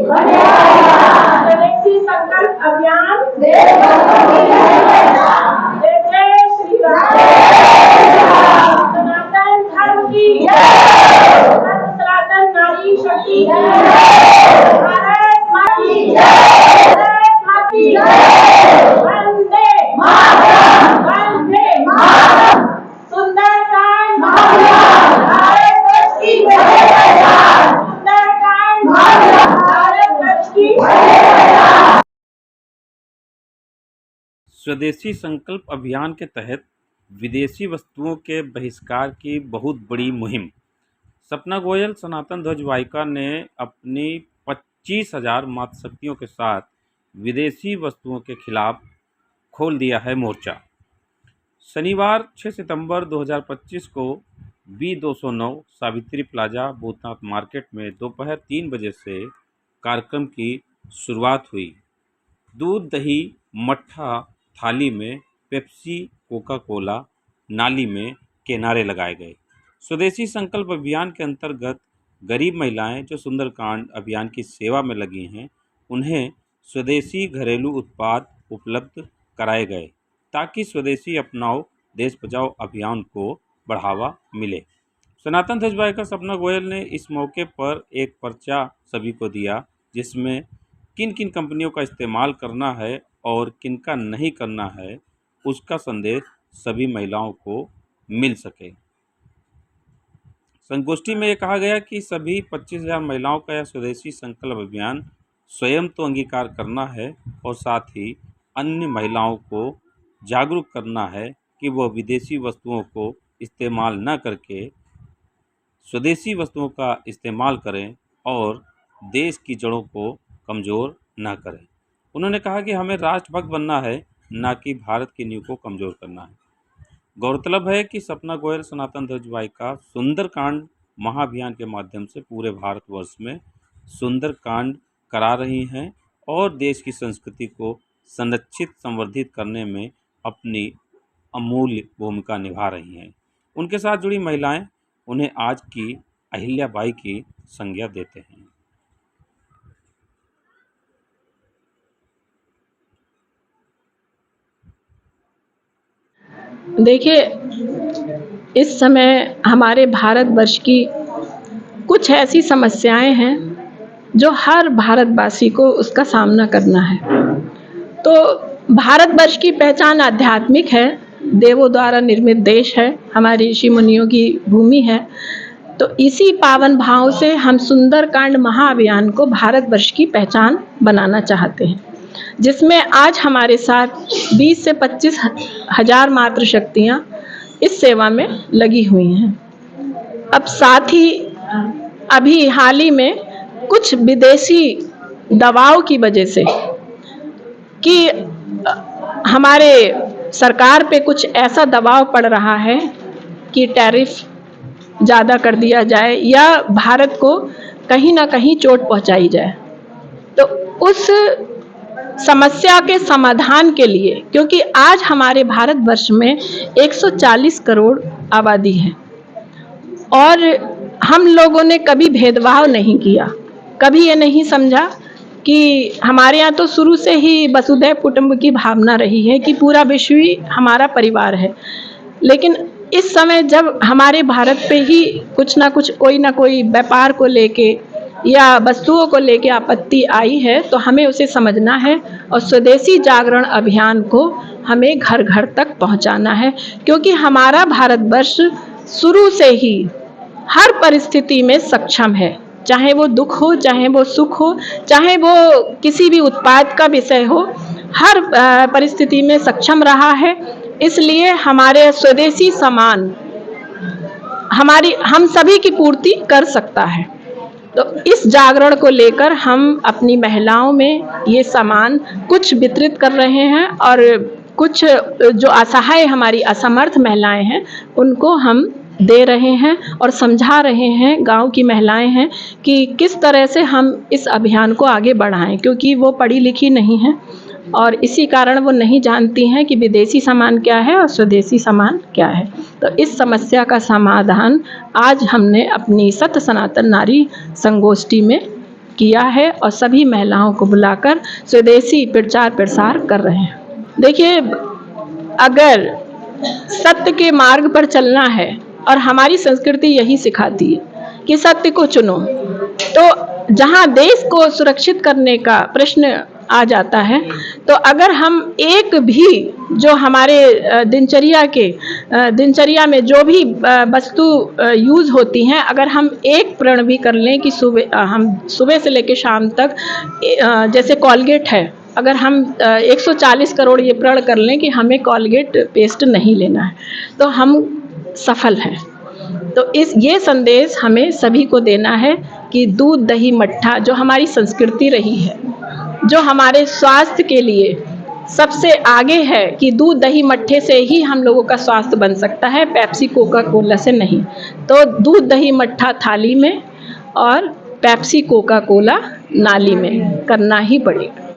स्वदेशी संकल्प अभियान जय जय श्री राम। सनातन धर्म की सनातन नारी शक्ति भारत माता की भारत माता की वंदे मातरम वंदे मातरम। सुंदरकांड भारत वर्ष की सुंदरकांड भारत वर्ष की। स्वदेशी संकल्प अभियान के तहत विदेशी वस्तुओं के बहिष्कार की बहुत बड़ी मुहिम। सपना गोयल सनातन ध्वज वाहिका ने अपनी 25,000 मातृशक्तियों के साथ विदेशी वस्तुओं के खिलाफ खोल दिया है मोर्चा। शनिवार 6 सितंबर 2025 को B209 Savitri plaza Bhootnath market में दोपहर 3 बजे से कार्यक्रम की शुरुआत हुई। दूध दही मट्ठा थाली में, पेप्सी कोका कोला नाली में के नारे लगाए गए। स्वदेशी संकल्प अभियान के अंतर्गत गरीब महिलाएं जो सुंदरकांड अभियान की सेवा में लगी हैं, उन्हें स्वदेशी घरेलू उत्पाद उपलब्ध कराए गए ताकि स्वदेशी अपनाओ देश बचाओ अभियान को बढ़ावा मिले। सनातन ध्वज वाहिका सपना गोयल ने इस मौके पर एक पर्चा सभी को दिया, जिसमें किन किन कंपनियों का इस्तेमाल करना है और किनका नहीं करना है, उसका संदेश सभी महिलाओं को मिल सके। संगोष्ठी में ये कहा गया कि सभी 25,000 महिलाओं का यह स्वदेशी संकल्प अभियान स्वयं तो अंगीकार करना है और साथ ही अन्य महिलाओं को जागरूक करना है कि वह विदेशी वस्तुओं को इस्तेमाल न करके स्वदेशी वस्तुओं का इस्तेमाल करें और देश की जड़ों को कमज़ोर न करें। उन्होंने कहा कि हमें राष्ट्रभक्त बनना है, न कि भारत की नींव को कमज़ोर करना है। गौरतलब है कि सपना गोयल सनातन ध्वज वाहिका सुंदरकांड महाअभियान के माध्यम से पूरे भारतवर्ष में सुंदरकांड करा रही हैं और देश की संस्कृति को संरक्षित संवर्धित करने में अपनी अमूल्य भूमिका निभा रही हैं। उनके साथ जुड़ी महिलाएं उन्हें आज की अहिल्याबाई की संज्ञा देते हैं। देखिए, इस समय हमारे भारतवर्ष की कुछ ऐसी समस्याएं हैं जो हर भारतवासी को उसका सामना करना है। तो भारतवर्ष की पहचान आध्यात्मिक है, देवों द्वारा निर्मित देश है, हमारे ऋषि मुनियों की भूमि है। तो इसी पावन भाव से हम सुंदरकांड महाअभियान को भारतवर्ष की पहचान बनाना चाहते हैं, जिसमें आज हमारे साथ 20 से 25 हजार मातृशक्तियाँ इस सेवा में लगी हुई हैं। अब साथ ही अभी हाल ही में कुछ विदेशी दवाओं की वजह से कि हमारे सरकार पे कुछ ऐसा दबाव पड़ रहा है कि टैरिफ ज़्यादा कर दिया जाए या भारत को कहीं ना कहीं चोट पहुंचाई जाए। तो उस समस्या के समाधान के लिए, क्योंकि आज हमारे भारतवर्ष में 140 करोड़ आबादी है और हम लोगों ने कभी भेदभाव नहीं किया, कभी ये नहीं समझा कि हमारे यहाँ तो शुरू से ही वसुधैव कुटुंब की भावना रही है कि पूरा विश्व ही हमारा परिवार है। लेकिन इस समय जब हमारे भारत पे ही कुछ ना कुछ कोई ना कोई व्यापार को लेके या वस्तुओं को लेके आपत्ति आई है, तो हमें उसे समझना है और स्वदेशी जागरण अभियान को हमें घर घर तक पहुंचाना है। क्योंकि हमारा भारतवर्ष शुरू से ही हर परिस्थिति में सक्षम है, चाहे वो दुख हो, चाहे वो सुख हो, चाहे वो किसी भी उत्पाद का विषय हो, हर परिस्थिति में सक्षम रहा है। इसलिए हमारे स्वदेशी सामान हम सभी की पूर्ति कर सकता है। तो इस जागरण को लेकर हम अपनी महिलाओं में ये सामान कुछ वितरित कर रहे हैं और कुछ जो असहाय हमारी असमर्थ महिलाएं हैं उनको हम दे रहे हैं और समझा रहे हैं, गांव की महिलाएं हैं, कि किस तरह से हम इस अभियान को आगे बढ़ाएं। क्योंकि वो पढ़ी लिखी नहीं हैं और इसी कारण वो नहीं जानती हैं कि विदेशी सामान क्या है और स्वदेशी सामान क्या है। तो इस समस्या का समाधान आज हमने अपनी सत्य सनातन नारी संगोष्ठी में किया है और सभी महिलाओं को बुलाकर स्वदेशी प्रचार प्रसार कर रहे हैं। देखिए, अगर सत्य के मार्ग पर चलना है और हमारी संस्कृति यही सिखाती है कि सत्य को चुनो, तो जहाँ देश को सुरक्षित करने का प्रश्न आ जाता है, तो अगर हम एक भी जो हमारे दिनचर्या में जो भी वस्तु यूज़ होती हैं, अगर हम एक प्रण भी कर लें कि हम सुबह से लेकर शाम तक जैसे कोलगेट है, अगर हम 140 करोड़ ये प्रण कर लें कि हमें कोलगेट पेस्ट नहीं लेना है, तो हम सफल हैं। तो ये संदेश हमें सभी को देना है कि दूध दही मट्ठा जो हमारी संस्कृति रही है, जो हमारे स्वास्थ्य के लिए सबसे आगे है, कि दूध दही मट्ठे से ही हम लोगों का स्वास्थ्य बन सकता है, पेप्सी कोका कोला से नहीं। तो दूध दही मट्ठा थाली में और पेप्सी कोका कोला नाली में करना ही पड़ेगा।